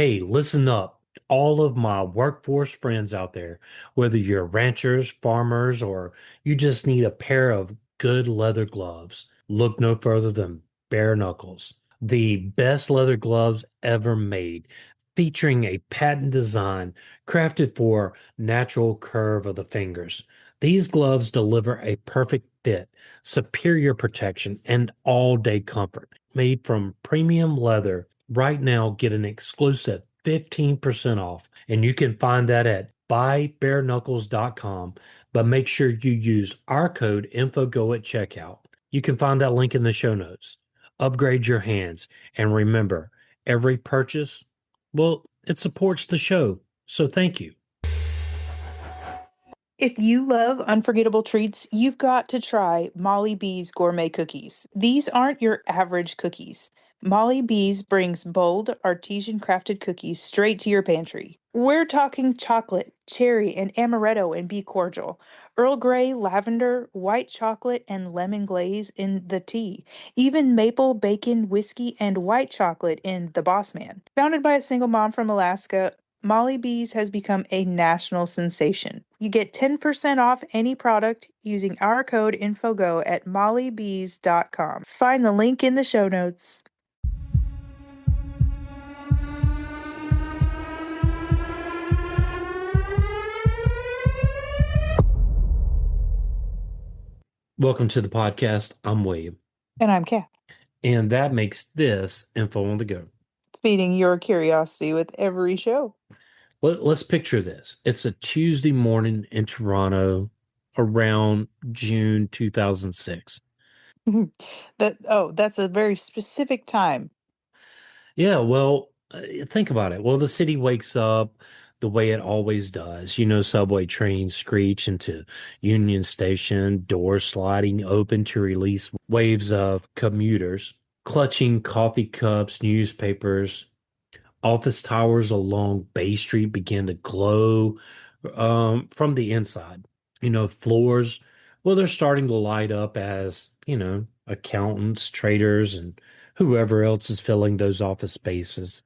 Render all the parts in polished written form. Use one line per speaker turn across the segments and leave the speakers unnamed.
Hey, listen up. All of my workforce friends out there, whether you're ranchers, farmers, or you just need a pair of good leather gloves, look no further than Bare Knuckles. The best leather gloves ever made, featuring a patent design crafted for natural curve of the fingers. These gloves deliver a perfect fit, superior protection, and all-day comfort. Made from premium leather, right now get an exclusive 15% off, and you can find that at buybareknuckles.com. But make sure you use our code INFOGO at checkout. You can find that link in the show notes. Upgrade your hands, and remember, every purchase, well, it supports the show. So thank you.
If you love unforgettable treats, you've got to try Molly B's Gourmet Cookies. These aren't your average cookies. Molly B's brings bold, artisan crafted cookies straight to your pantry. We're talking chocolate, cherry, and amaretto and be cordial. Earl Grey, lavender, white chocolate, and lemon glaze in the tea. Even maple, bacon, whiskey, and white chocolate in the Boss Man. Founded by a single mom from Alaska, Molly Bees has become a national sensation. You get 10% off any product using our code INFOGO at mollybees.com. Find the link in the show notes.
Welcome to the podcast. I'm William,
And I'm Kat,
and that makes this Info on the Go.
feeding your curiosity with every show.
Let's picture this. It's a Tuesday morning in Toronto around June 2006.
That's a very specific time.
Yeah, well, think about it. Well, the city wakes up the way it always does. Subway trains screech into Union Station, doors sliding open to release waves of commuters, clutching coffee cups, newspapers. Office towers along Bay Street begin to glow from the inside. Floors, well, they're starting to light up as, accountants, traders, and whoever else is filling those office spaces.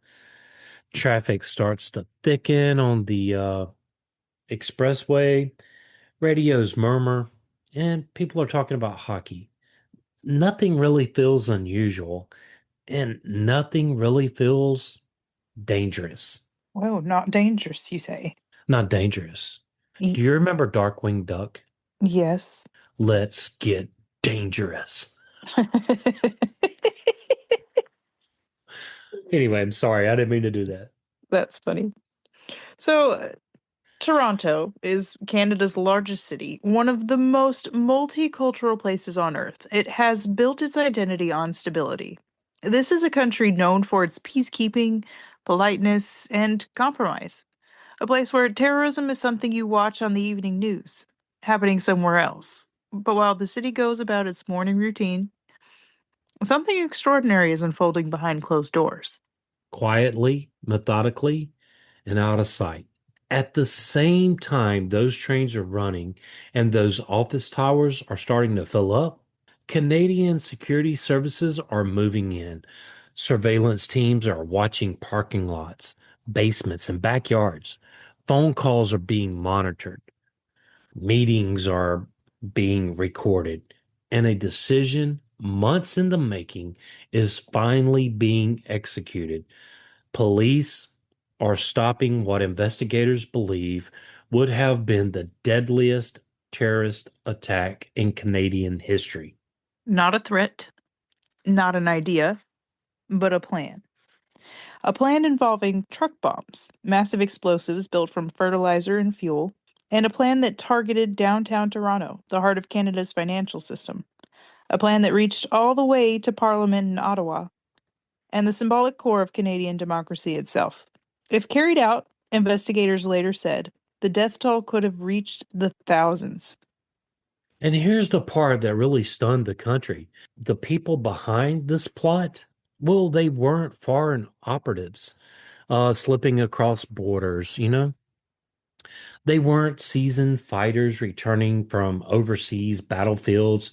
Traffic starts to thicken on the expressway. Radios murmur, and people are talking about hockey. Nothing really feels unusual, and nothing really feels dangerous.
Oh, not dangerous, you say?
Not dangerous.
Y-
Do you remember Darkwing Duck?
yes.
Let's get dangerous. Anyway, I'm sorry. I didn't mean to do that.
That's funny. So, Toronto is Canada's largest city, one of the most multicultural places on earth. It has built its identity on stability. This is a country known for its peacekeeping, politeness, and compromise. A place where terrorism is something you watch on the evening news, happening somewhere else. But while the city goes about its morning routine, something extraordinary is unfolding behind closed doors.
Quietly, methodically, and out of sight. At the same time, those trains are running and those office towers are starting to fill up. Canadian security services are moving in. Surveillance teams are watching parking lots, basements, and backyards. Phone calls are being monitored. Meetings are being recorded. And a decision months in the making is finally being executed. Police are stopping what investigators believe would have been the deadliest terrorist attack in Canadian history.
Not a threat, not an idea, but a plan. A plan involving truck bombs, massive explosives built from fertilizer and fuel, and a plan that targeted downtown Toronto, the heart of Canada's financial system. A plan that reached all the way to Parliament in Ottawa and the symbolic core of Canadian democracy itself. If carried out, investigators later said, the death toll could have reached the thousands.
And here's the part that really stunned the country. The people behind this plot, well, they weren't foreign operatives slipping across borders. They weren't seasoned fighters returning from overseas battlefields.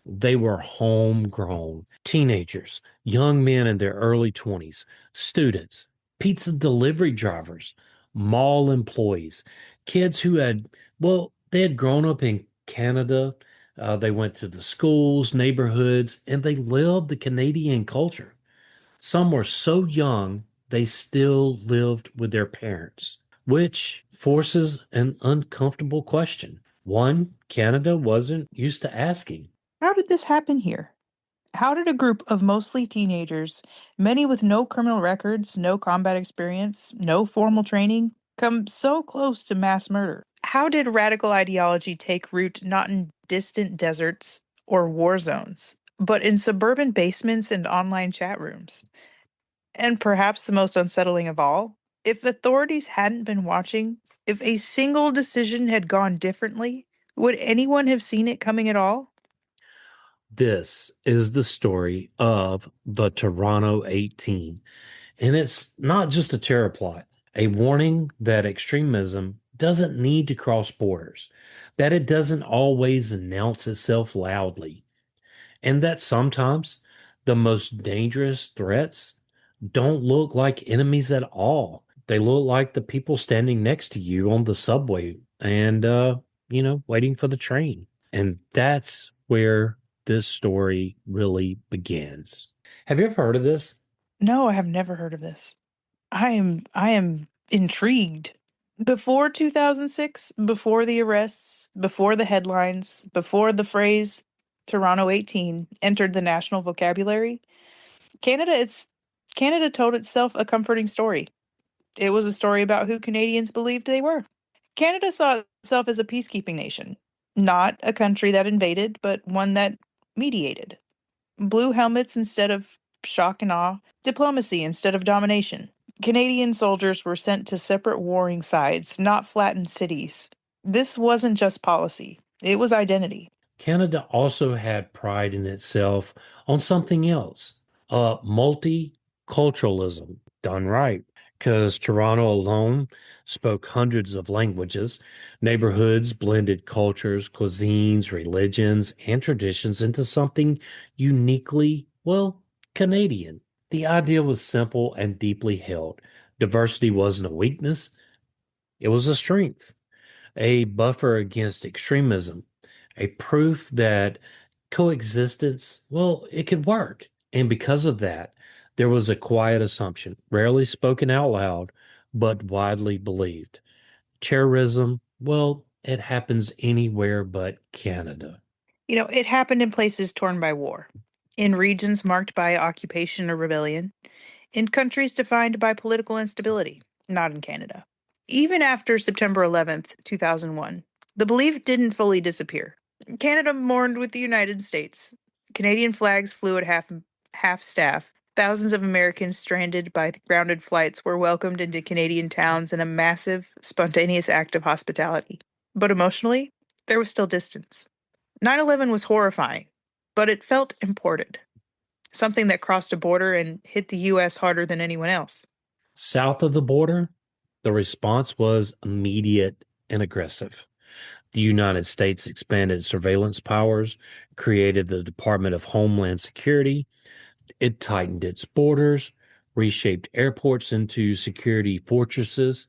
They were homegrown teenagers, young men in their early 20s, students, pizza delivery drivers, mall employees, kids who had, well, they had grown up in Canada. They went to the schools, neighborhoods, and they lived the Canadian culture. Some were so young they still lived with their parents, which forces an uncomfortable question. One Canada wasn't used to asking.
How did this happen here? How did a group of mostly teenagers, many with no criminal records, no combat experience, no formal training, come so close to mass murder? How did radical ideology take root not in distant deserts or war zones, but in suburban basements and online chat rooms? And perhaps the most unsettling of all, if authorities hadn't been watching, if a single decision had gone differently, would anyone have seen it coming at all?
This is the story of the Toronto 18. And it's not just a terror plot, a warning that extremism doesn't need to cross borders, that it doesn't always announce itself loudly, and that sometimes the most dangerous threats don't look like enemies at all. They look like the people standing next to you on the subway and, waiting for the train. And that's where this story really begins. Have you ever heard of this?
No, I have never heard of this. I am intrigued. Before 2006, before the arrests, before the headlines, before the phrase Toronto 18 entered the national vocabulary, Canada it's Canada told itself a comforting story. It was a story about who Canadians believed they were. Canada saw itself as a peacekeeping nation, not a country that invaded, but one that mediated. Blue helmets instead of shock and awe, diplomacy instead of domination. Canadian soldiers were sent to separate warring sides, not flattened cities. This wasn't just policy, it was identity.
Canada also had pride in itself on something else, multiculturalism done right. Because Toronto alone spoke hundreds of languages, neighborhoods blended cultures, cuisines, religions, and traditions into something uniquely, well, Canadian. The idea was simple and deeply held. Diversity wasn't a weakness, it was a strength, a buffer against extremism, a proof that coexistence, well, it could work. And because of that, there was a quiet assumption, rarely spoken out loud, but widely believed. Terrorism, well, it happens anywhere but Canada.
It happened in places torn by war, in regions marked by occupation or rebellion, in countries defined by political instability, not in Canada. Even after September 11th, 2001, the belief didn't fully disappear. Canada mourned with the United States. Canadian flags flew at half staff. Thousands of Americans stranded by grounded flights were welcomed into Canadian towns in a massive, spontaneous act of hospitality. But emotionally, there was still distance. 9/11 was horrifying, but it felt imported, something that crossed a border and hit the US harder than anyone else.
South of the border, the response was immediate and aggressive. The United States expanded surveillance powers, created the Department of Homeland Security. It tightened its borders, reshaped airports into security fortresses.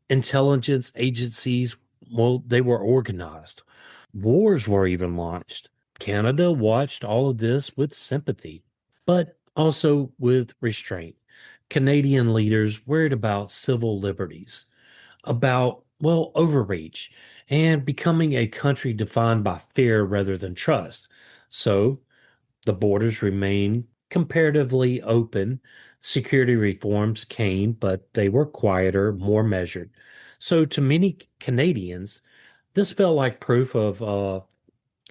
Intelligence agencies, well, they were organized. Wars were even launched. Canada watched all of this with sympathy, but also with restraint. Canadian leaders worried about civil liberties, about, well, overreach, and becoming a country defined by fear rather than trust. So the borders remain comparatively open. Security reforms came, but they were quieter, more measured. So to many Canadians, this felt like proof of,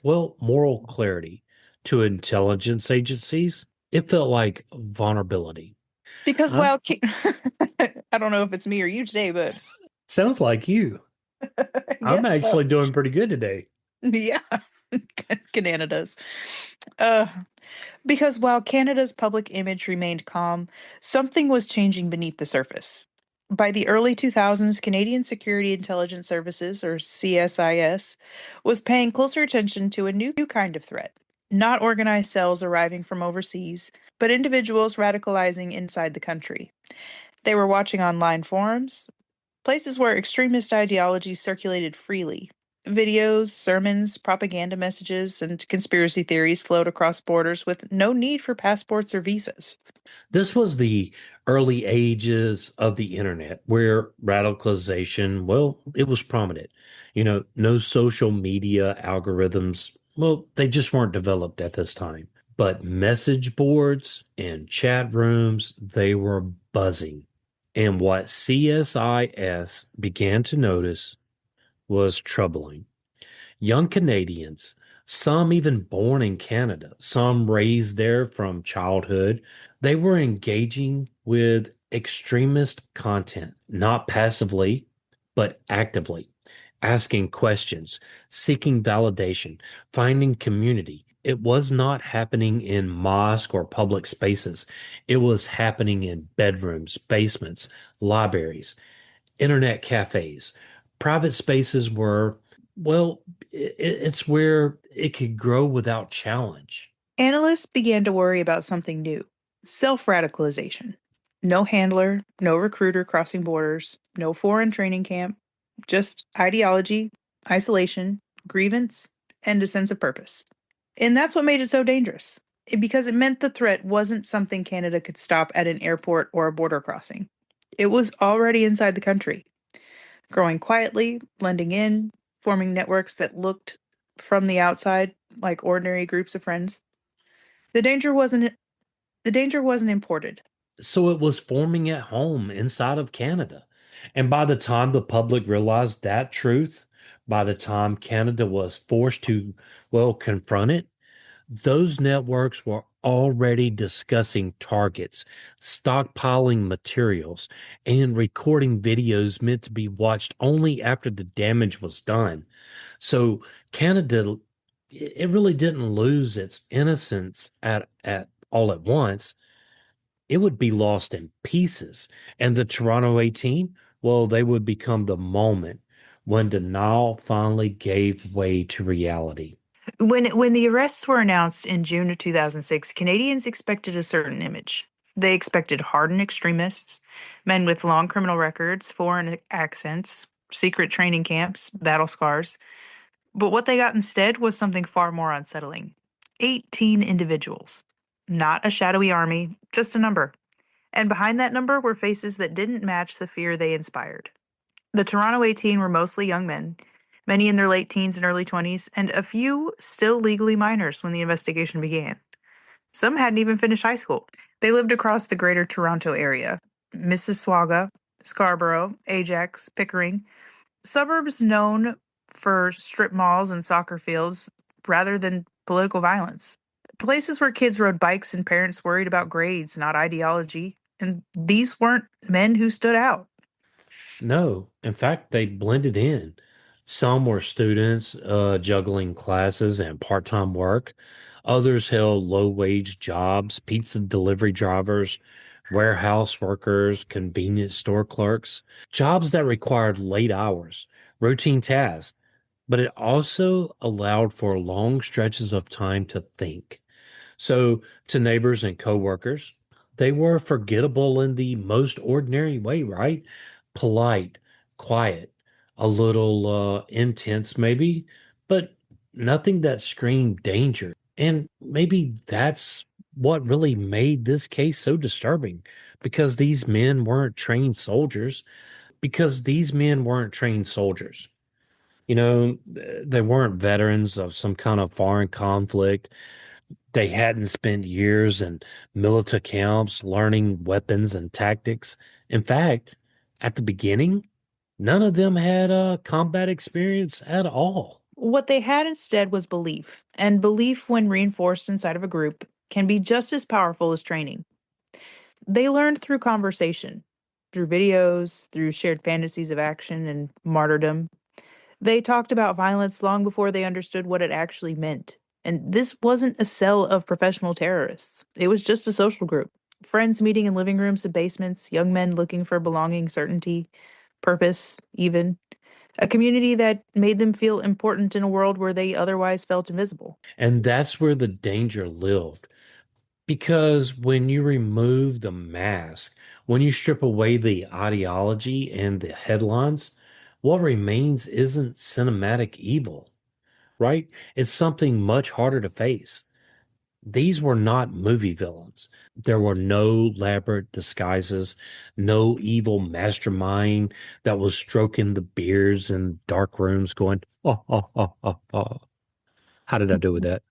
moral clarity. To intelligence agencies, it felt like vulnerability.
Because
I'm,
while I don't know if it's me or you today, but
sounds like you.
I
I'm
guess so.
actually doing pretty good today.
Yeah, Canada does. Uh, because while Canada's public image remained calm, something was changing beneath the surface. By the early 2000s, Canadian Security Intelligence Services, or CSIS, was paying closer attention to a new kind of threat. Not organized cells arriving from overseas, but individuals radicalizing inside the country. They were watching online forums, places where extremist ideology circulated freely. Videos, sermons, propaganda messages, and conspiracy theories flowed across borders with no need for passports or visas.
This was the early ages of the internet where radicalization, well, it was prominent. No social media algorithms, well, they just weren't developed at this time. But message boards and chat rooms, they were buzzing. And what CSIS began to notice was troubling. Young Canadians, some even born in Canada, some raised there from childhood, they were engaging with extremist content, not passively, but actively, asking questions, seeking validation, finding community. It was not happening in mosque or public spaces. It was happening in bedrooms, basements, libraries, internet cafes, private spaces were, well, it's where it could grow without challenge.
Analysts began to worry about something new: self radicalization. No handler, no recruiter crossing borders, no foreign training camp, just ideology, isolation, grievance, and a sense of purpose. And that's what made it so dangerous, because it meant the threat wasn't something Canada could stop at an airport or a border crossing. It was already inside the country, growing quietly, blending in, forming networks that looked from the outside like ordinary groups of friends. The danger wasn't the danger wasn't imported.
So it was forming at home inside of Canada. And by the time the public realized that truth, by the time Canada was forced to, well, confront it, those networks were already discussing targets, stockpiling materials, and recording videos meant to be watched only after the damage was done. So Canada, it really didn't lose its innocence at all at once. It would be lost in pieces. And the Toronto 18, well, they would become the moment when denial finally gave way to reality.
When the arrests were announced in June of 2006, Canadians expected a certain image. They expected hardened extremists, men with long criminal records, foreign accents, secret training camps, battle scars. But what they got instead was something far more unsettling: 18 individuals. Not a shadowy army, just a number. And behind that number were faces that didn't match the fear they inspired. The Toronto 18 were mostly young men, many in their late teens and early 20s, and a few still legally minors when the investigation began. Some hadn't even finished high school. They lived across the greater Toronto area: Mississauga, Scarborough, Ajax, Pickering, suburbs known for strip malls and soccer fields rather than political violence. Places where kids rode bikes and parents worried about grades, not ideology. And these weren't men who stood out.
No, in fact, they blended in. Some were students juggling classes and part-time work. Others held low-wage jobs, pizza delivery drivers, warehouse workers, convenience store clerks, jobs that required late hours, routine tasks, but it also allowed for long stretches of time to think. So, to neighbors and coworkers, they were forgettable in the most ordinary way, right? Polite, quiet, a little intense, maybe, but nothing that screamed danger. And maybe that's what really made this case so disturbing because these men weren't trained soldiers. Because these men weren't trained soldiers. They weren't veterans of some kind of foreign conflict. They hadn't spent years in militia camps learning weapons and tactics. In fact, at the beginning, none of them had combat experience at all.
What they had instead was belief, and belief, when reinforced inside of a group, can be just as powerful as training. They learned through conversation, through videos, through shared fantasies of action and martyrdom. They talked about violence long before they understood what it actually meant. And this wasn't a cell of professional terrorists, it was just a social group. Friends meeting in living rooms and basements, young men looking for belonging, certainty, purpose, even. A community that made them feel important in a world where they otherwise felt invisible.
And that's where the danger lived Because when you remove the mask, when you strip away the ideology and the headlines, what remains isn't cinematic evil, right? It's something much harder to face. These were not movie villains. There were no elaborate disguises, no evil mastermind that was stroking the beards in dark rooms going, oh, oh, oh, oh, oh. How did I do with that?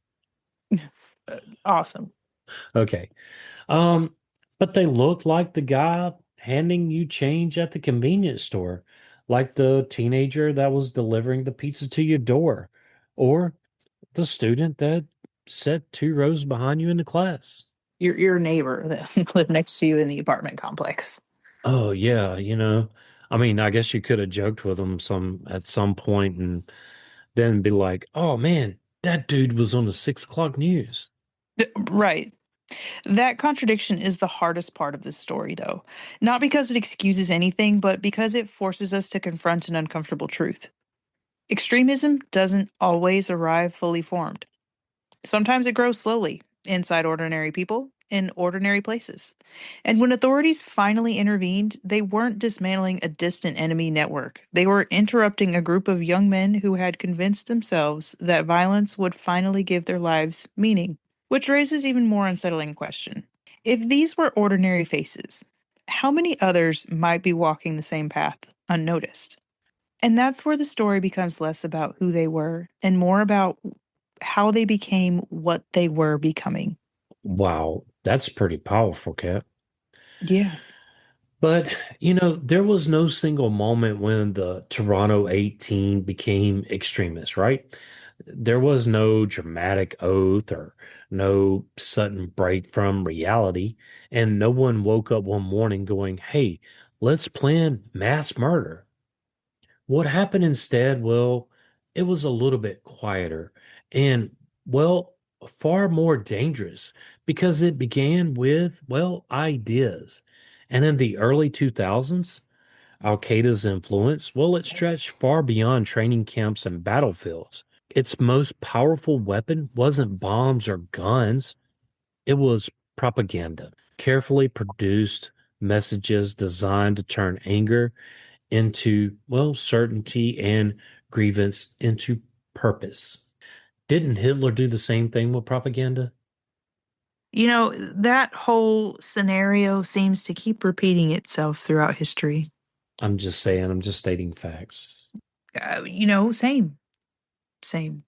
Awesome.
Okay. Um, but they looked like the guy handing you change at the convenience store, like the teenager that was delivering the pizza to your door, or the student that sat 2 rows behind you in the class.
Your neighbor that lived next to you in the apartment complex.
Oh yeah, I mean, I guess you could have joked with them some at some point and then be like, "Oh man, that dude was on the 6 o'clock news."
Right. That contradiction is the hardest part of this story, though. Not because it excuses anything, but because it forces us to confront an uncomfortable truth. Extremism doesn't always arrive fully formed. Sometimes it grows slowly inside ordinary people in ordinary places. And when authorities finally intervened, they weren't dismantling a distant enemy network. They were interrupting a group of young men who had convinced themselves that violence would finally give their lives meaning. Which raises even more unsettling question. If these were ordinary faces, how many others might be walking the same path unnoticed? And that's where the story becomes less about who they were and more about how they became what they were becoming.
Wow, that's pretty powerful, Kat.
Yeah.
But, there was no single moment when the Toronto 18 became extremists, right? There was no dramatic oath or no sudden break from reality. And no one woke up one morning going, hey, let's plan mass murder. What happened instead? Well, it was a little bit quieter and, well, far more dangerous because it began with, well, ideas. And in the early 2000s, Al Qaeda's influence, well, it stretched far beyond training camps and battlefields. Its most powerful weapon wasn't bombs or guns, it was propaganda, carefully produced messages designed to turn anger into, well, certainty and grievance into purpose. Didn't Hitler do the same thing with propaganda?
That whole scenario seems to keep repeating itself throughout history.
I'm just saying, I'm just stating facts.
Same, same.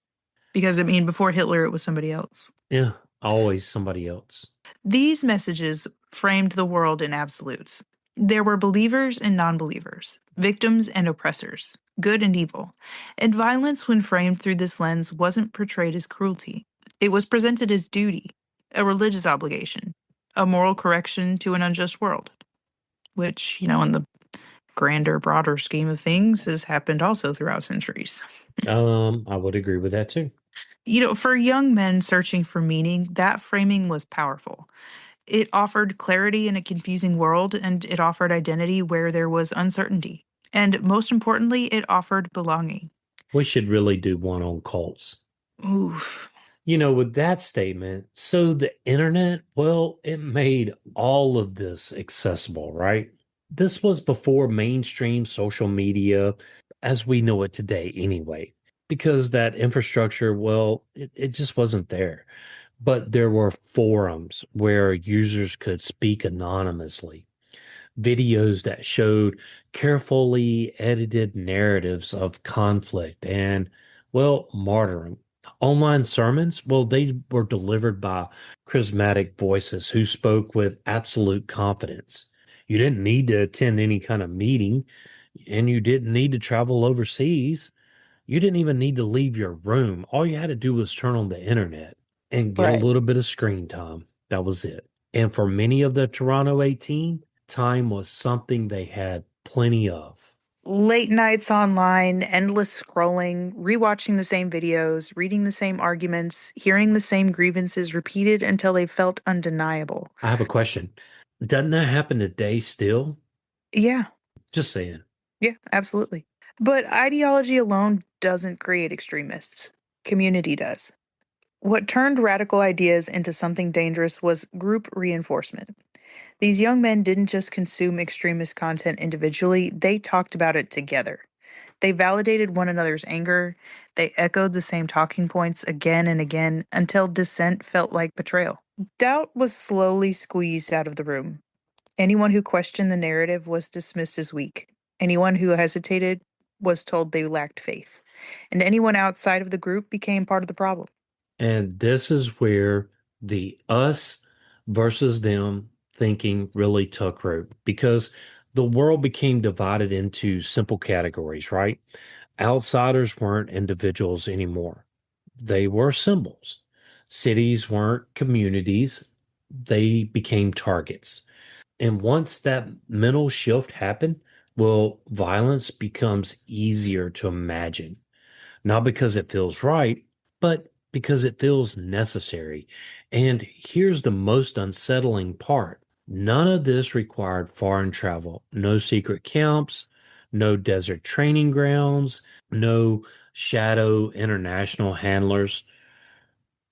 Because, I mean, before Hitler, it was somebody else.
Yeah, always somebody else.
These messages framed the world in absolutes. There were believers and non believers, victims and oppressors, good and evil. And violence, when framed through this lens, wasn't portrayed as cruelty. It was presented as duty, a religious obligation, a moral correction to an unjust world, which, in the grander, broader scheme of things, has happened also throughout centuries.
I would agree with that too.
For young men searching for meaning, that framing was powerful. It offered clarity in a confusing world, and it offered identity where there was uncertainty. And most importantly, it offered belonging.
We should really do one on cults.
Oof.
With that statement, so the internet, well, it made all of this accessible, right? This was before mainstream social media as we know it today, anyway, because that infrastructure, well, it just wasn't there. But there were forums where users could speak anonymously, videos that showed carefully edited narratives of conflict and, well, martyrdom. Online sermons, well, they were delivered by charismatic voices who spoke with absolute confidence. You didn't need to attend any kind of meeting, and you didn't need to travel overseas. You didn't even need to leave your room. All you had to do was turn on the internet and get a
Right.
little bit of screen time. That was it. And for many of the Toronto 18, time was something they had plenty of.
Late nights online, endless scrolling, rewatching the same videos, reading the same arguments, hearing the same grievances repeated until they felt undeniable.
I have a question. Doesn't that happen today still?
Yeah,
Just saying.
yeah, absolutely. But ideology alone doesn't create extremists. Community does. What turned radical ideas into something dangerous was group reinforcement. These young men didn't just consume extremist content individually, they talked about it together. They validated one another's anger. They echoed the same talking points again and again until dissent felt like betrayal. Doubt was slowly squeezed out of the room. Anyone who questioned the narrative was dismissed as weak. Anyone who hesitated was told they lacked faith. And anyone outside of the group became part of the problem.
And this is where the us versus them thinking really took root because the world became divided into simple categories, right? Outsiders weren't individuals anymore. They were symbols. Cities weren't communities. They became targets. And once that mental shift happened, well, violence becomes easier to imagine not because it feels right, but because it feels necessary. And here's the most unsettling part. None of this required foreign travel, no secret camps, no desert training grounds, no shadow international handlers.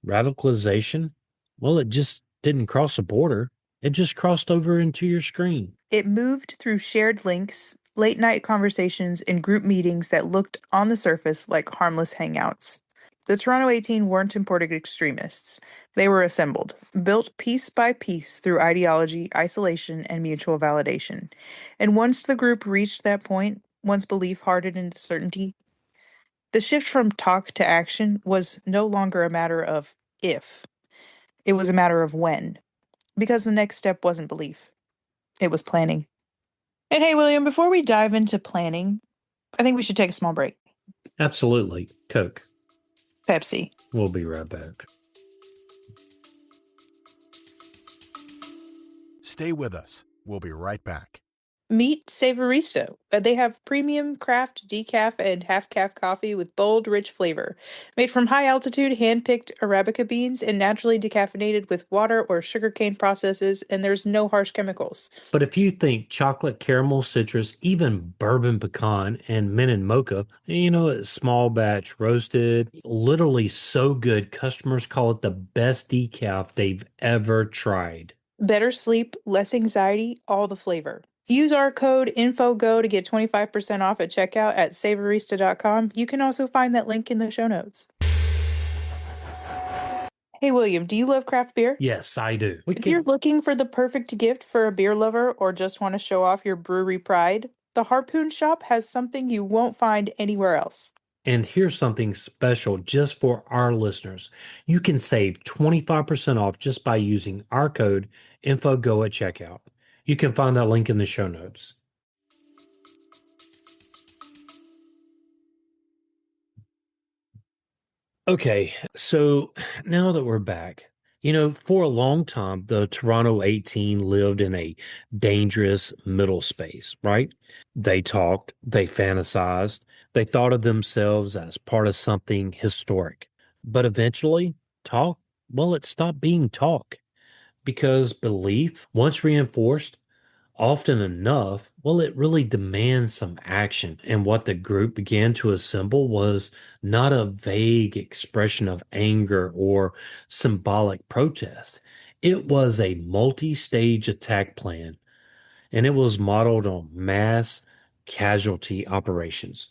Radicalization, well, it just didn't cross a border. It just crossed over into your screen.
It moved through shared links, late night conversations, and group meetings that looked on the surface like harmless hangouts. The Toronto 18 weren't imported extremists. They were assembled, built piece by piece through ideology, isolation, and mutual validation. And once the group reached that point, once belief hardened into certainty, the shift from talk to action was no longer a matter of if, it was a matter of when. Because the next step wasn't belief, it was planning. And hey, William, before we dive into planning, I think we should take a small break.
Absolutely. Coke.
Pepsi.
We'll be right back.
Stay with us. We'll be right back.
Meet Savoristo. They have premium craft decaf and half calf coffee with bold, rich flavor. Made from high altitude, hand picked Arabica beans and naturally decaffeinated with water or sugarcane processes, and there's no harsh chemicals.
But if you think chocolate, caramel, citrus, even bourbon pecan and mint and mocha, it's small batch roasted, literally so good, customers call it the best decaf they've ever tried.
Better sleep, less anxiety, all the flavor. Use our code INFOGO to get 25% off at checkout at savorista.com. You can also find that link in the show notes. Hey, William, do you love craft beer?
Yes, I do.
If you're looking for the perfect gift for a beer lover or just want to show off your brewery pride, the Harpoon Shop has something you won't find anywhere else.
And here's something special just for our listeners. You can save 25% off just by using our code INFOGO at checkout. You can find that link in the show notes. Okay, so now that we're back, for a long time, the Toronto 18 lived in a dangerous middle space, right? They talked, they fantasized, they thought of themselves as part of something historic. But eventually, talk, well, it stopped being talk because belief, once reinforced, often enough, well, it really demands some action. And what the group began to assemble was not a vague expression of anger or symbolic protest. It was a multi-stage attack plan, and it was modeled on mass casualty operations.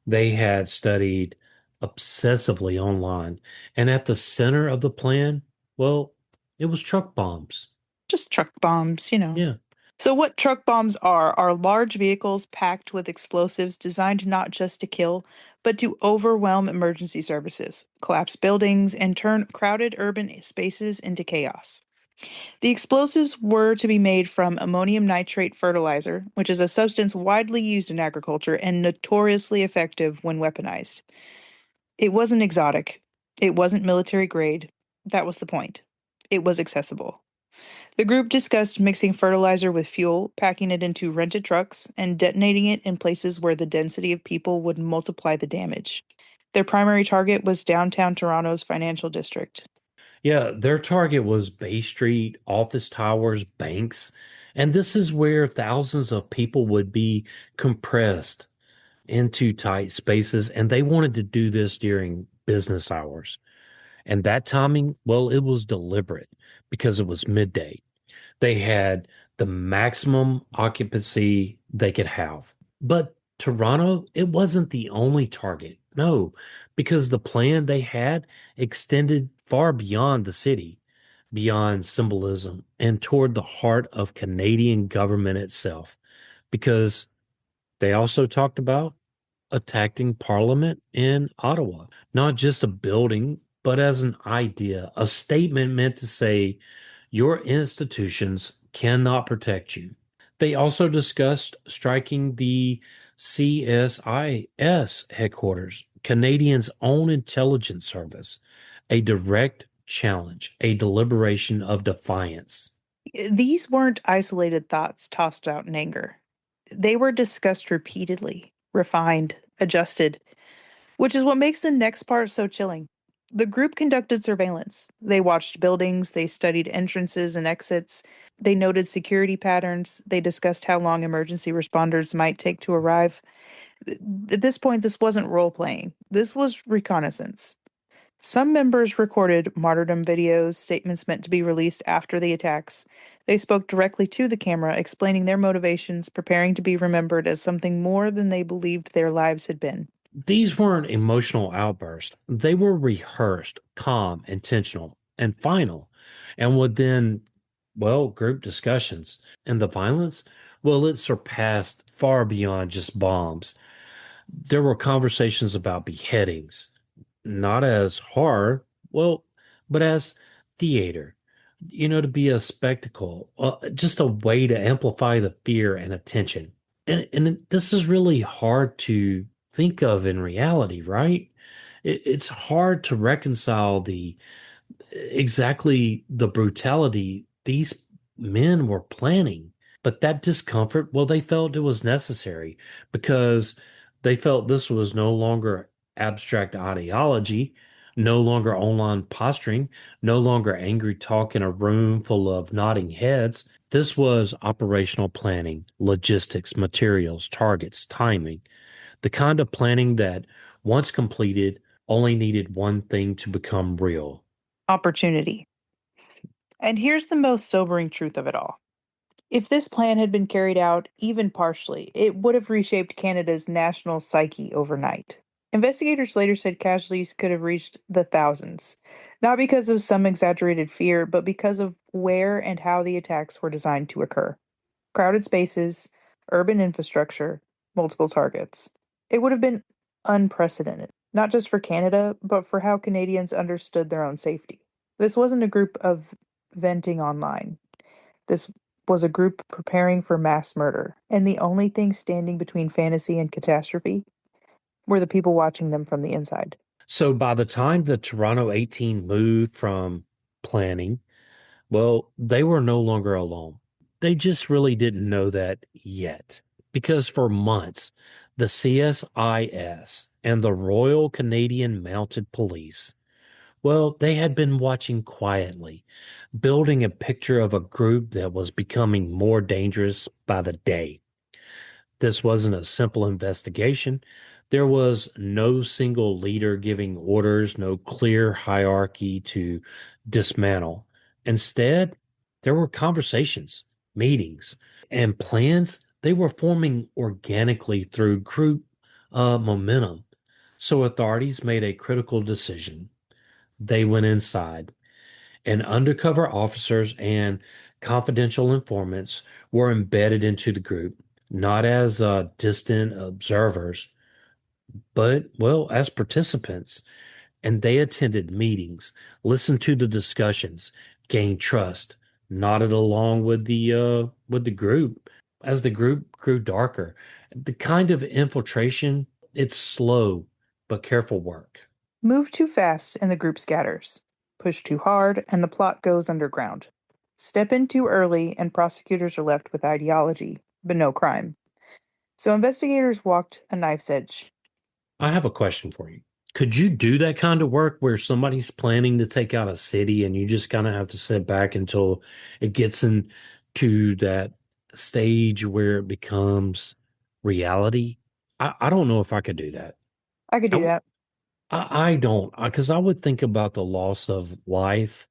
They had studied obsessively online, and at the center of the plan, well, it was truck bombs.
Just truck bombs.
Yeah.
So, what truck bombs are large vehicles packed with explosives designed not just to kill, but to overwhelm emergency services, collapse buildings, and turn crowded urban spaces into chaos. The explosives were to be made from ammonium nitrate fertilizer, which is a substance widely used in agriculture and notoriously effective when weaponized. It wasn't exotic. It wasn't military grade. That was the point. It was accessible. The group discussed mixing fertilizer with fuel, packing it into rented trucks, and detonating it in places where the density of people would multiply the damage. Their primary target was downtown Toronto's financial district.
Yeah, their target was Bay Street, office towers, banks, and this is where thousands of people would be compressed into tight spaces, and they wanted to do this during business hours. And that timing, well, it was deliberate because it was midday. They had the maximum occupancy they could have. But Toronto, it wasn't the only target. No, because the plan they had extended far beyond the city, beyond symbolism, and toward the heart of Canadian government itself. Because they also talked about attacking Parliament in Ottawa, not just a building, but as an idea, a statement meant to say, your institutions cannot protect you. They also discussed striking the CSIS headquarters, Canadians' own intelligence service, a direct challenge, a deliberation of defiance.
These weren't isolated thoughts tossed out in anger. They were discussed repeatedly, refined, adjusted, which is what makes the next part so chilling. The group conducted surveillance. They watched buildings, they studied entrances and exits, they noted security patterns, they discussed how long emergency responders might take to arrive. At this point, this wasn't role playing, this was reconnaissance. Some members recorded martyrdom videos, statements meant to be released after the attacks. They spoke directly to the camera, explaining their motivations, preparing to be remembered as something more than they believed their lives had been.
These weren't emotional outbursts. They were rehearsed, calm, intentional, and final, and would then, well, group discussions. And the violence, well, it surpassed far beyond just bombs. There were conversations about beheadings, not as horror, well, but as theater, to be a spectacle, just a way to amplify the fear and attention. And this is really hard to think of in reality, right? It's hard to reconcile the exactly the brutality these men were planning. But that discomfort, well, they felt it was necessary because they felt this was no longer abstract ideology, no longer online posturing, no longer angry talk in a room full of nodding heads. This was operational planning, logistics, materials, targets, timing, the kind of planning that, once completed, only needed one thing to become real.
Opportunity. And here's the most sobering truth of it all. If this plan had been carried out, even partially, it would have reshaped Canada's national psyche overnight. Investigators later said casualties could have reached the thousands, not because of some exaggerated fear, but because of where and how the attacks were designed to occur. Crowded spaces, urban infrastructure, multiple targets. It would have been unprecedented, not just for Canada, but for how Canadians understood their own safety. This wasn't a group of venting online. This was a group preparing for mass murder, and the only thing standing between fantasy and catastrophe were the people watching them from the inside.
So by the time the Toronto 18 moved from planning, well, they were no longer alone. They just really didn't know that yet. Because for months, the CSIS and the Royal Canadian Mounted Police, well, they had been watching quietly, building a picture of a group that was becoming more dangerous by the day. This wasn't a simple investigation. There was no single leader giving orders, no clear hierarchy to dismantle. Instead, there were conversations, meetings, and plans. They were forming organically through group momentum. So authorities made a critical decision. They went inside, and undercover officers and confidential informants were embedded into the group, not as distant observers, but, well, as participants. And they attended meetings, listened to the discussions, gained trust, nodded along with the group. As the group grew darker, the kind of infiltration, it's slow but careful work.
Move too fast and the group scatters. Push too hard and the plot goes underground. Step in too early and prosecutors are left with ideology, but no crime. So investigators walked a knife's edge.
I have a question for you. Could you do that kind of work where somebody's planning to take out a city and you just kind of have to sit back until it gets into that stage where it becomes reality? I don't know if I could do that.
I could
I,
do
w-
that.
I don't, because I would think about the loss of life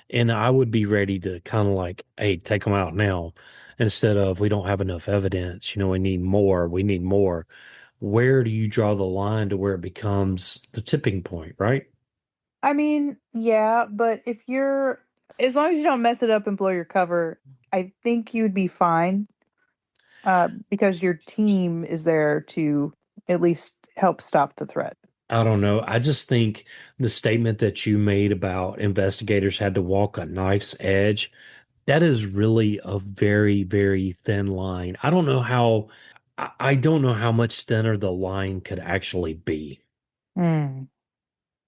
and I would be ready to kind of like, hey, take them out now instead of we don't have enough evidence. We need more. We need more. Where do you draw the line to where it becomes the tipping point, right?
I mean, yeah, but if you're, as long as you don't mess it up and blow your cover, I think you'd be fine. Because your team is there to at least help stop the threat.
I don't know. I just think the statement that you made about investigators had to walk a knife's edge, that is really a very, very thin line. I don't know how much thinner the line could actually be.
Hmm.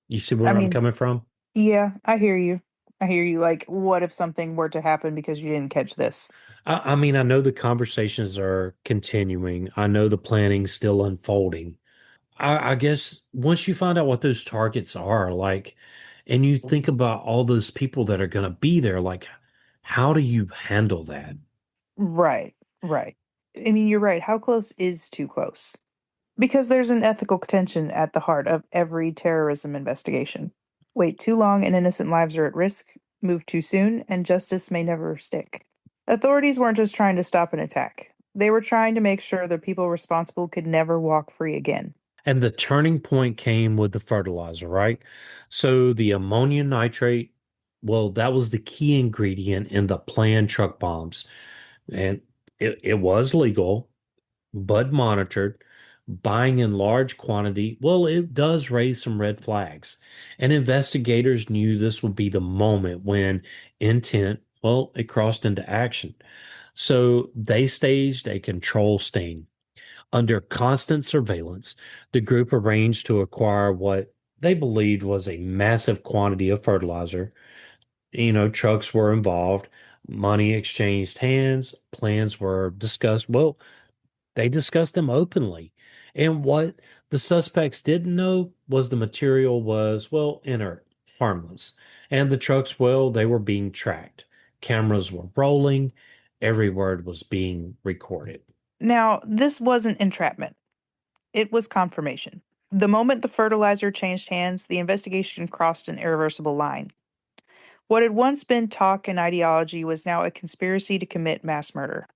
You see
I
where I'm
mean,
coming from?
yeah, I hear you. I hear you. Like, what if something were to happen because you didn't catch this?
I mean, I know the conversations are continuing. I know the planning's still unfolding. I guess once you find out what those targets are, like, and you think about all those people that are going to be there, like, how do you handle that?
Right, right. I mean, you're right. How close is too close? Because there's an ethical tension at the heart of every terrorism investigation. Wait too long and innocent lives are at risk. Move too soon and justice may never stick. Authorities weren't just trying to stop an attack. They were trying to make sure the people responsible could never walk free again.
And the turning point came with the fertilizer, right? So the ammonium nitrate, well, that was the key ingredient in the planned truck bombs. And it was legal, but monitored. Buying in large quantity, well, it does raise some red flags. And investigators knew this would be the moment when intent, well, it crossed into action. So they staged a control sting. Under constant surveillance, the group arranged to acquire what they believed was a massive quantity of fertilizer. Trucks were involved, money exchanged hands, plans were discussed. Well, they discussed them openly. And what the suspects didn't know was the material was, well, inert, harmless. And the trucks, well, they were being tracked. Cameras were rolling. Every word was being recorded.
Now, this wasn't entrapment, it was confirmation. The moment the fertilizer changed hands, the investigation crossed an irreversible line. What had once been talk and ideology was now a conspiracy to commit mass murder.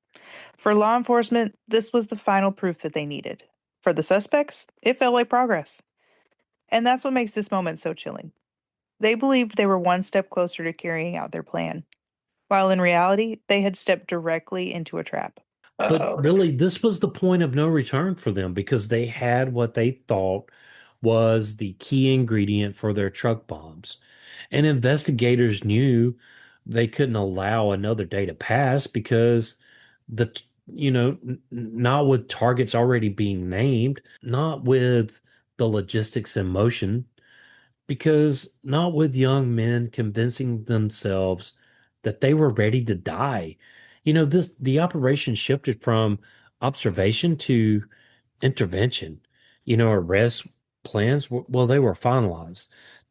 For law enforcement, this was the final proof that they needed. For the suspects, it felt like progress. And that's what makes this moment so chilling. They believed they were one step closer to carrying out their plan, while in reality, they had stepped directly into a trap.
But
Oh.
really, this was the point of no return for them because they had what they thought was the key ingredient for their truck bombs. And investigators knew they couldn't allow another day to pass because not with targets already being named, not with the logistics in motion, because not with young men convincing themselves that they were ready to die. The operation shifted from observation to intervention. Arrest plans, well, they were finalized.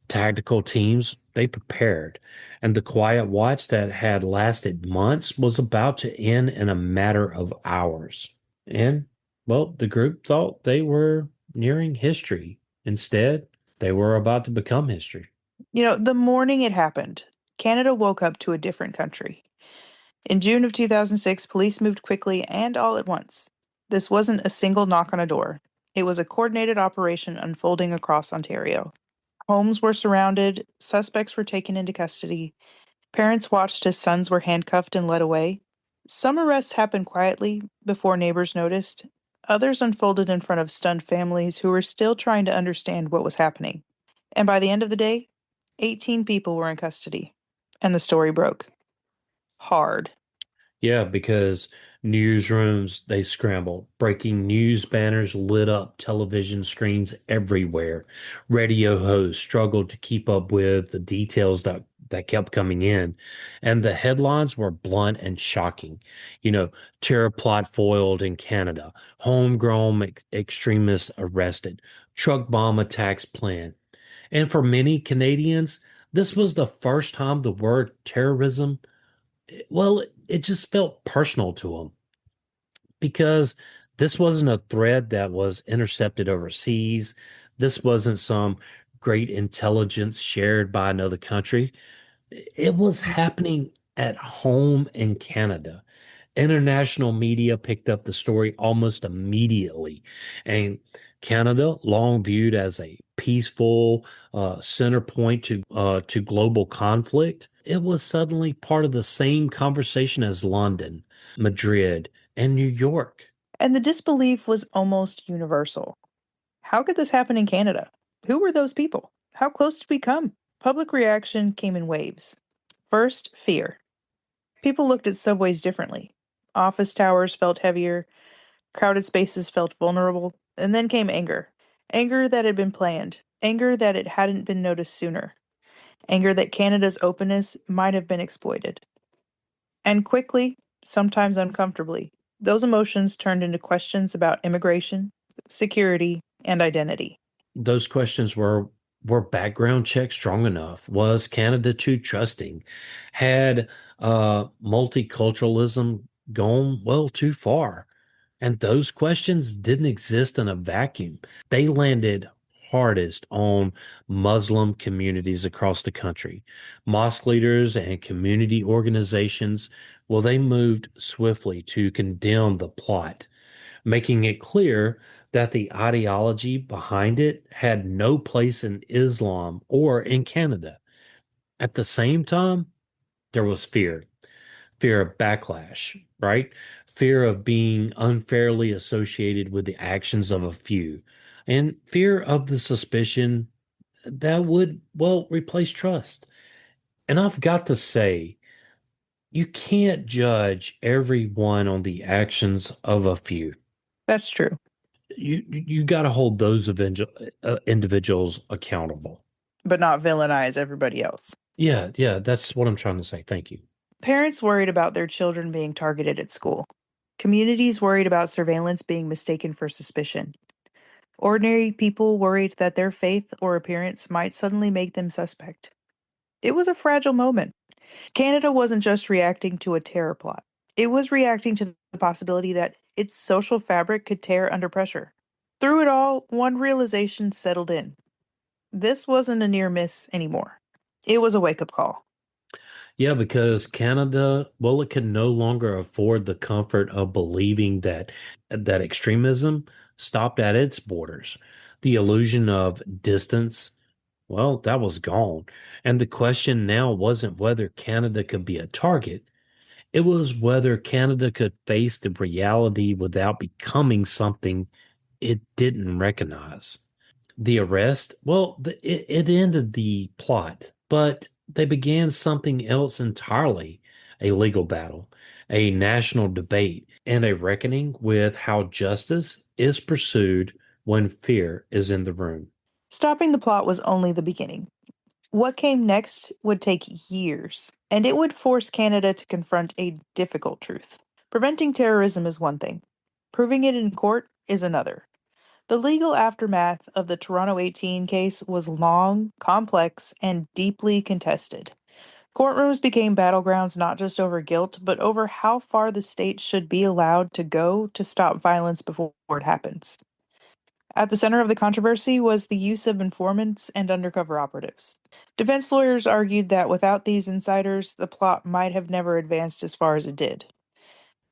Tactical teams, they prepared. And the quiet watch that had lasted months was about to end in a matter of hours. And, well, the group thought they were nearing history. Instead, they were about to become history.
The morning it happened, Canada woke up to a different country. In June of 2006, police moved quickly and all at once. This wasn't a single knock on a door. It was a coordinated operation unfolding across Ontario. Homes were surrounded, suspects were taken into custody, parents watched as sons were handcuffed and led away. Some arrests happened quietly before neighbors noticed. Others unfolded in front of stunned families who were still trying to understand what was happening. And by the end of the day, 18 people were in custody. And the story broke. Hard.
Yeah, because newsrooms, they scrambled. Breaking news banners lit up television screens everywhere. Radio hosts struggled to keep up with the details that kept coming in. And the headlines were blunt and shocking. You know, terror plot foiled in Canada, homegrown extremists arrested, truck bomb attacks planned. And for many Canadians, this was the first time the word terrorism, well, it just felt personal to him because this wasn't a thread that was intercepted overseas. This wasn't some great intelligence shared by another country. It was happening at home in Canada. International media picked up the story almost immediately. And Canada, long viewed as a peaceful center point to global conflict, it was suddenly part of the same conversation as London, Madrid, and New York.
And the disbelief was almost universal. How could this happen in Canada? Who were those people? How close did we come? Public reaction came in waves. First, fear. People looked at subways differently. Office towers felt heavier, crowded spaces felt vulnerable, and then came anger. Anger that had been planned, anger that it hadn't been noticed sooner, anger that Canada's openness might have been exploited. And quickly, sometimes uncomfortably, those emotions turned into questions about immigration, security, and identity.
Those questions were background checks strong enough? Was Canada too trusting? Had multiculturalism gone well too far? And those questions didn't exist in a vacuum. They landed hardest on Muslim communities across the country. Mosque leaders and community organizations, well, they moved swiftly to condemn the plot, making it clear that the ideology behind it had no place in Islam or in Canada. At the same time, there was fear of backlash, right? Fear of being unfairly associated with the actions of a few, and fear of the suspicion that would, well, replace trust. And I've got to say, you can't judge everyone on the actions of a few.
That's true.
You got to hold those individuals accountable.
But not villainize everybody else.
Yeah, yeah, that's what I'm trying to say. Thank you.
Parents worried about their children being targeted at school. Communities worried about surveillance being mistaken for suspicion. Ordinary people worried that their faith or appearance might suddenly make them suspect. It was a fragile moment. Canada wasn't just reacting to a terror plot, it was reacting to the possibility that its social fabric could tear under pressure. Through it all, one realization settled in. This wasn't a near miss anymore. It was a wake up call.
Yeah, because Canada, well, it can no longer afford the comfort of believing that extremism stopped at its borders. The illusion of distance, well, that was gone. And the question now wasn't whether Canada could be a target. It was whether Canada could face the reality without becoming something it didn't recognize. The arrest, well, it ended the plot, but they began something else entirely, a legal battle, a national debate, and a reckoning with how justice is pursued when fear is in the room.
Stopping the plot was only the beginning. What came next would take years, and it would force Canada to confront a difficult truth. Preventing terrorism is one thing, proving it in court is another. The legal aftermath of the Toronto 18 case was long, complex, and deeply contested. Courtrooms became battlegrounds not just over guilt, but over how far the state should be allowed to go to stop violence before it happens. At the center of the controversy was the use of informants and undercover operatives. Defense lawyers argued that without these insiders, the plot might have never advanced as far as it did.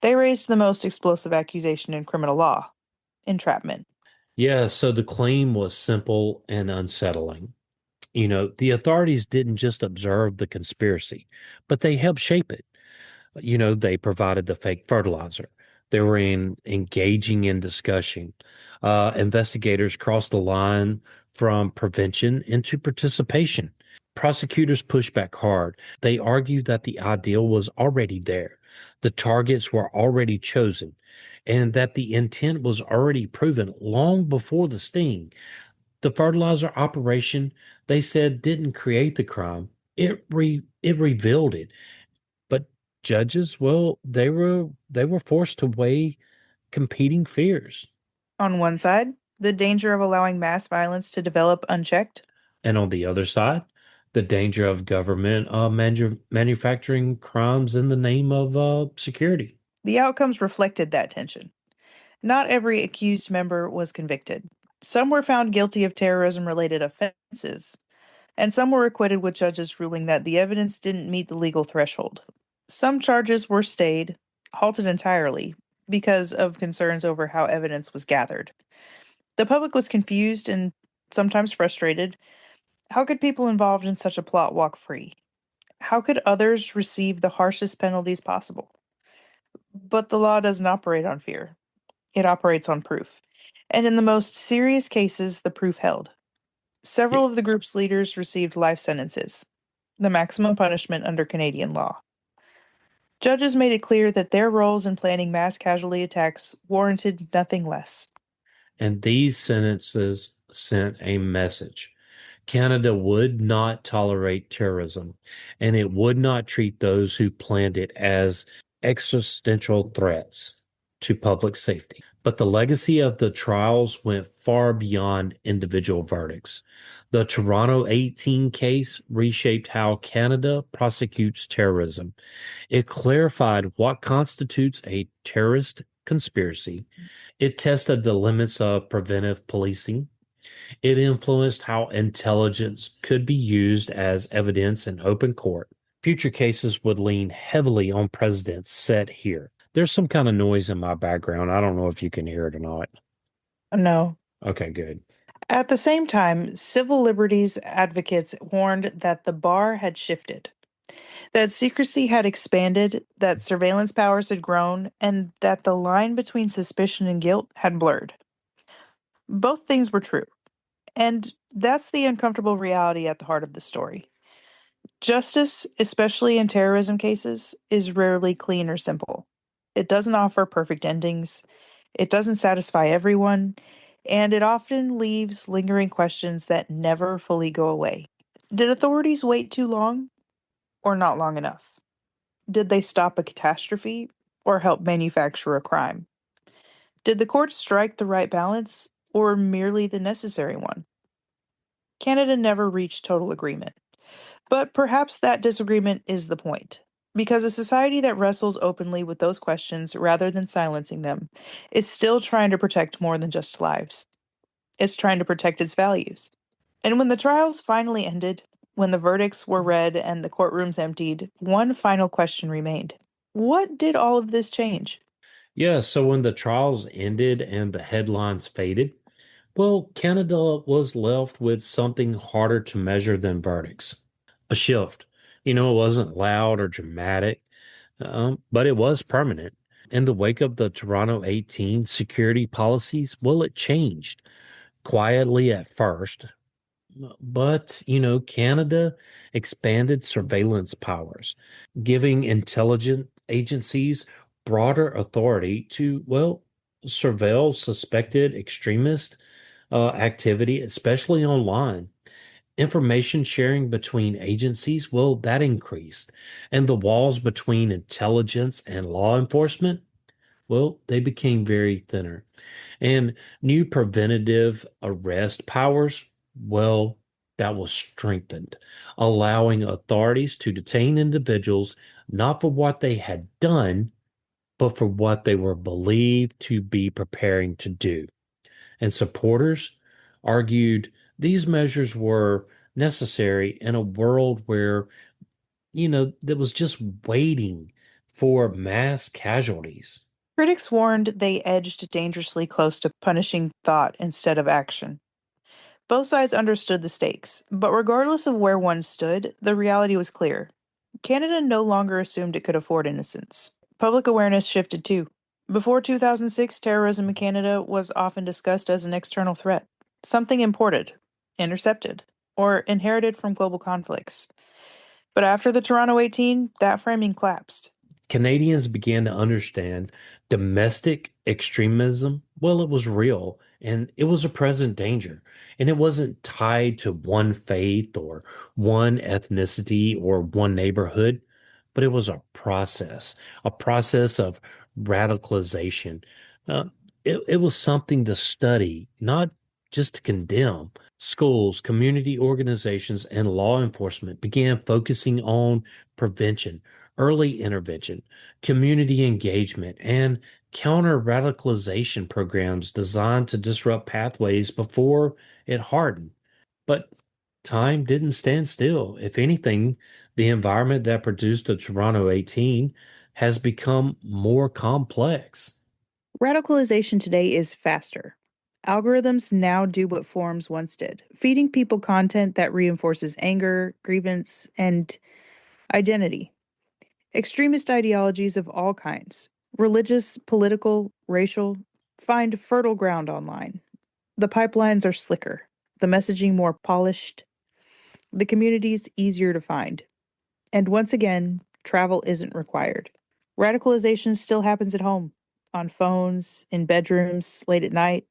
They raised the most explosive accusation in criminal law: entrapment.
Yeah, so the claim was simple and unsettling. The authorities didn't just observe the conspiracy, but they helped shape it. They provided the fake fertilizer. They were engaging in discussion. Investigators crossed the line from prevention into participation. Prosecutors pushed back hard. They argued that the ideal was already there. The targets were already chosen, and that the intent was already proven long before the sting. The fertilizer operation, they said, didn't create the crime. It revealed it. But judges, well, they were forced to weigh competing fears.
On one side, the danger of allowing mass violence to develop unchecked.
And on the other side, the danger of government manufacturing crimes in the name of security.
The outcomes reflected that tension. Not every accused member was convicted. Some were found guilty of terrorism related offenses, and some were acquitted with judges ruling that the evidence didn't meet the legal threshold. Some charges were stayed, halted entirely, because of concerns over how evidence was gathered. The public was confused and sometimes frustrated. How could people involved in such a plot walk free? How could others receive the harshest penalties possible? But the law doesn't operate on fear, it operates on proof. And in the most serious cases, the proof held. Several of the group's leaders received life sentences, the maximum punishment under Canadian law. Judges made it clear that their roles in planning mass casualty attacks warranted nothing less.
And these sentences sent a message. Canada would not tolerate terrorism, and it would not treat those who planned it as existential threats to public safety. But the legacy of the trials went far beyond individual verdicts. The Toronto 18 case reshaped how Canada prosecutes terrorism. It clarified what constitutes a terrorist conspiracy. It tested the limits of preventive policing. It influenced how intelligence could be used as evidence in open court. Future cases would lean heavily on precedents set here. There's some kind of noise in my background. I don't know if you can hear it or not.
No.
Okay, good.
At the same time, civil liberties advocates warned that the bar had shifted, that secrecy had expanded, that surveillance powers had grown, and that the line between suspicion and guilt had blurred. Both things were true, and that's the uncomfortable reality at the heart of the story. Justice, especially in terrorism cases, is rarely clean or simple. It doesn't offer perfect endings, it doesn't satisfy everyone, and it often leaves lingering questions that never fully go away. Did authorities wait too long or not long enough? Did they stop a catastrophe or help manufacture a crime? Did the courts strike the right balance or merely the necessary one? Canada never reached total agreement. But perhaps that disagreement is the point. Because a society that wrestles openly with those questions rather than silencing them is still trying to protect more than just lives. It's trying to protect its values. And when the trials finally ended, when the verdicts were read and the courtrooms emptied, one final question remained. What did all of this change?
Yeah, so when the trials ended and the headlines faded, well, Canada was left with something harder to measure than verdicts. A shift. It wasn't loud or dramatic, but it was permanent. In the wake of the Toronto 18 security policies, well, it changed quietly at first, but, Canada expanded surveillance powers, giving intelligence agencies broader authority to, well, surveil suspected extremist activity, especially online. Information sharing between agencies, well, that increased. And the walls between intelligence and law enforcement, well, they became very thinner. And new preventative arrest powers, well, that was strengthened, allowing authorities to detain individuals not for what they had done, but for what they were believed to be preparing to do. And supporters argued these measures were necessary in a world where, that was just waiting for mass casualties.
Critics warned they edged dangerously close to punishing thought instead of action. Both sides understood the stakes, but regardless of where one stood, the reality was clear. Canada no longer assumed it could afford innocence. Public awareness shifted too. Before 2006, terrorism in Canada was often discussed as an external threat, something imported, intercepted, or inherited from global conflicts. But after the Toronto 18, that framing collapsed.
Canadians began to understand domestic extremism. Well, it was real and it was a present danger. And it wasn't tied to one faith or one ethnicity or one neighborhood, but it was a process of radicalization. Uh, it was something to study, not just to condemn. Schools, community organizations, and law enforcement began focusing on prevention, early intervention, community engagement, and counter radicalization programs designed to disrupt pathways before it hardened. But time didn't stand still. If anything, the environment that produced the Toronto 18 has become more complex.
Radicalization today is faster. Algorithms now do what forums once did, feeding people content that reinforces anger, grievance, and identity. Extremist ideologies of all kinds, religious, political, racial, find fertile ground online. The pipelines are slicker, the messaging more polished, the communities easier to find. And once again, travel isn't required. Radicalization still happens at home, on phones, in bedrooms, late at night.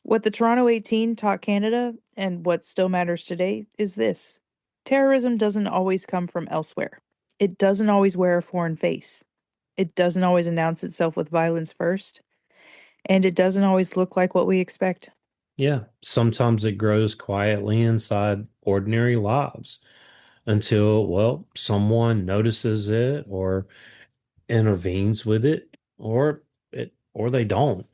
What the Toronto 18 taught Canada, and what still matters today, is this: terrorism doesn't always come from elsewhere. It doesn't always wear a foreign face. It doesn't always announce itself with violence first. And it doesn't always look like what we expect.
Yeah, sometimes it grows quietly inside ordinary lives until, well, someone notices it or intervenes with it, or they don't.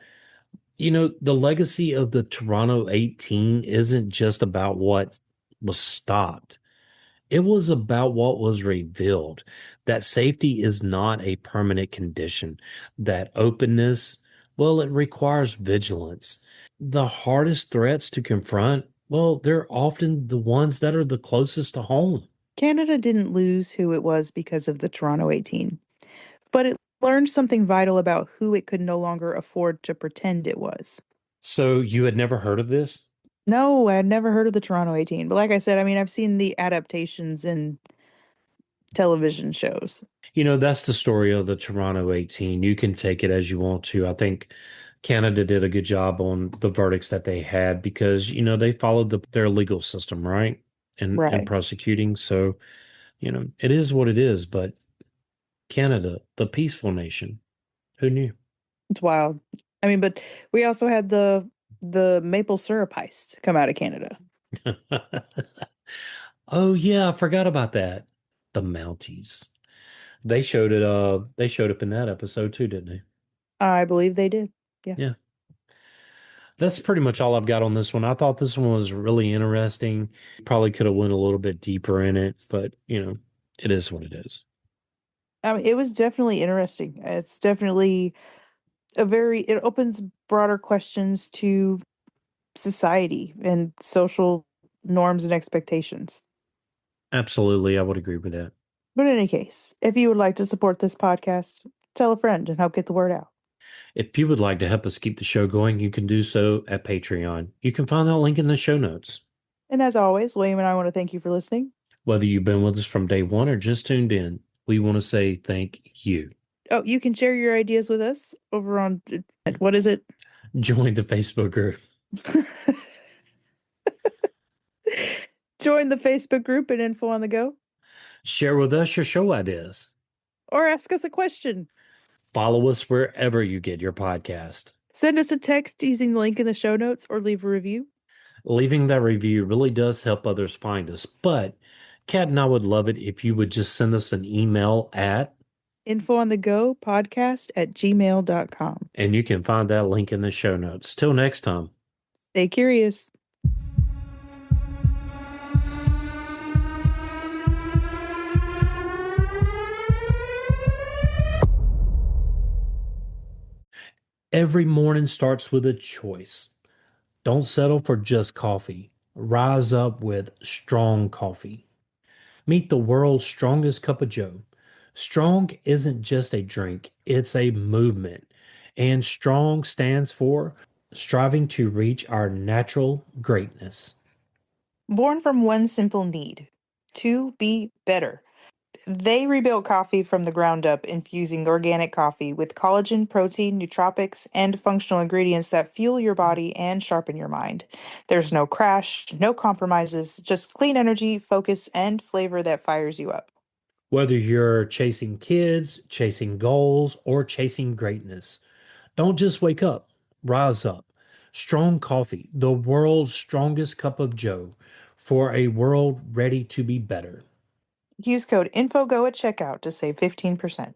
The legacy of the Toronto 18 isn't just about what was stopped. It was about what was revealed. That safety is not a permanent condition. That openness, well, it requires vigilance. The hardest threats to confront, well, they're often the ones that are the closest to home.
Canada didn't lose who it was because of the Toronto 18, but it learned something vital about who it could no longer afford to pretend it was.
So you had never heard of this?
No, I had never heard of the Toronto 18, but like I said, I mean, I've seen the adaptations in television shows.
That's the story of the Toronto 18. You can take it as you want to. I think Canada did a good job on the verdicts that they had because, they followed their legal system, right? And
Right.
prosecuting. So, it is what it is. But Canada, the peaceful nation, who knew?
It's wild. I mean, but we also had the maple syrup heist come out of Canada.
Oh yeah, I forgot about that. The Mounties. They showed up in that episode too, didn't they?
I believe they did. Yes.
Yeah. That's pretty much all I've got on this one. I thought this one was really interesting. Probably could have went a little bit deeper in it, but it is what it is.
I mean, it was definitely interesting. It's definitely it opens broader questions to society and social norms and expectations.
Absolutely, I would agree with that.
But in any case, if you would like to support this podcast, tell a friend and help get the word out.
If you would like to help us keep the show going, you can do so at Patreon. You can find that link in the show notes.
And as always, William and I want to thank you for listening.
Whether you've been with us from day one or just tuned in, we want to say thank you.
Oh, you can share your ideas with us over on what is it?
Join the Facebook group.
Join the Facebook group at Info on the Go,
Share with us your show ideas.
or ask us a question.
Follow us wherever you get your podcast.
Send us a text using the link in the show notes or leave a review.
Leaving that review really does help others find us, but Kat and I would love it if you would just send us an email at,
infoonthegopodcast@gmail.com.
and you can find that link in the show notes. Till next time.
Stay curious.
Every morning starts with a choice. Don't settle for just coffee. Rise up with strong coffee. Meet the world's strongest cup of joe. Strong isn't just a drink, it's a movement. And strong stands for striving to reach our natural greatness.
Born from one simple need: to be better. They rebuilt coffee from the ground up, infusing organic coffee with collagen, protein, nootropics, and functional ingredients that fuel your body and sharpen your mind. There's no crash, no compromises, just clean energy, focus, and flavor that fires you up.
Whether you're chasing kids, chasing goals, or chasing greatness, don't just wake up, rise up. Strong coffee, the world's strongest cup of joe, for a world ready to be better.
Use code INFOGO at checkout to save 15%.